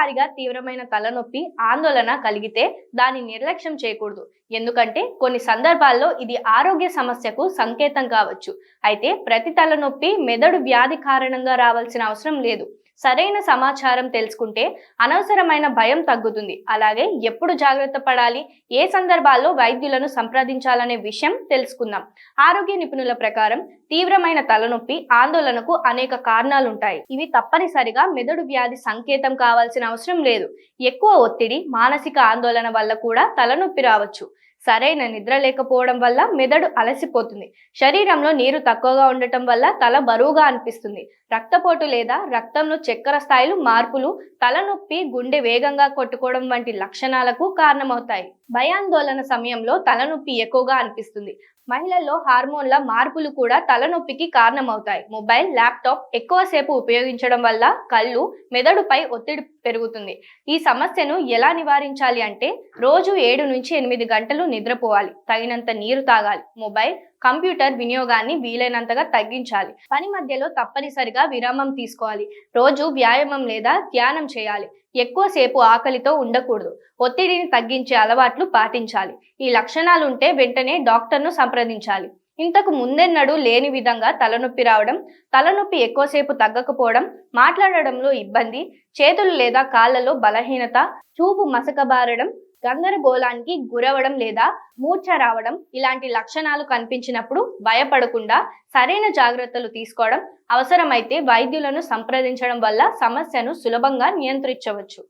ఒక్కసారిగా తీవ్రమైన తలనొప్పి, ఆందోళన కలిగితే దాన్ని నిర్లక్ష్యం చేయకూడదు. ఎందుకంటే కొన్ని సందర్భాల్లో ఇది ఆరోగ్య సమస్యకు సంకేతం కావచ్చు. అయితే ప్రతి తలనొప్పి మెదడు వ్యాధి కారణంగా రావాల్సిన అవసరం లేదు. సరైన సమాచారం తెలుసుకుంటే అనవసరమైన భయం తగ్గుతుంది. అలాగే ఎప్పుడు జాగ్రత్త పడాలి, ఏ సందర్భాల్లో వైద్యులను సంప్రదించాలనే విషయం తెలుసుకుందాం. ఆరోగ్య నిపుణుల ప్రకారం తీవ్రమైన తలనొప్పి, ఆందోళనకు అనేక కారణాలుంటాయి. ఇవి తప్పనిసరిగా మెదడు వ్యాధి సంకేతం కావాల్సిన అవసరం లేదు. ఎక్కువ ఒత్తిడి, మానసిక ఆందోళన వల్ల కూడా తలనొప్పి రావచ్చు. సరైన నిద్ర లేకపోవడం వల్ల మెదడు అలసిపోతుంది. శరీరంలో నీరు తక్కువగా ఉండటం వల్ల తల బరువుగా అనిపిస్తుంది. రక్తపోటు లేదా రక్తంలో చక్కెర స్థాయిలు మార్పులు తలనొప్పి, గుండె వేగంగా కొట్టుకోవడం వంటి లక్షణాలకు కారణమవుతాయి. భయాందోళన సమయంలో తలనొప్పి ఎక్కువగా అనిపిస్తుంది. మహిళల్లో హార్మోన్ల మార్పులు కూడా తలనొప్పికి కారణమవుతాయి. మొబైల్, ల్యాప్టాప్ ఎక్కువసేపు ఉపయోగించడం వల్ల కళ్ళు, మెదడుపై ఒత్తిడి పెరుగుతుంది. ఈ సమస్యను ఎలా నివారించాలి అంటే రోజు 7 నుంచి 8 గంటలు నిద్రపోవాలి. తగినంత నీరు తాగాలి. మొబైల్, కంప్యూటర్ వినియోగాన్ని వీలైనంతగా తగ్గించాలి. పని మధ్యలో తప్పనిసరిగా విరామం తీసుకోవాలి. రోజు వ్యాయామం లేదా ధ్యానం చేయాలి. ఎక్కువసేపు ఆకలితో ఉండకూడదు. ఒత్తిడిని తగ్గించే అలవాట్లు పాటించాలి. ఈ లక్షణాలుంటే వెంటనే డాక్టర్ను సంప్రదించాలి. ఇంతకు ముందెన్నడూ లేని విధంగా తలనొప్పి రావడం, తలనొప్పి ఎక్కువసేపు తగ్గకపోవడం, మాట్లాడడంలో ఇబ్బంది, చేతులు లేదా కాళ్లలో బలహీనత, చూపు మసకబారడం, గందరగోళానికి గురవడం లేదా మూర్ఛ రావడం ఇలాంటి లక్షణాలు కనిపించినప్పుడు భయపడకుండా సరైన జాగ్రత్తలు తీసుకోవడం, అవసరమైతే వైద్యులను సంప్రదించడం వల్ల సమస్యను సులభంగా నియంత్రించవచ్చు.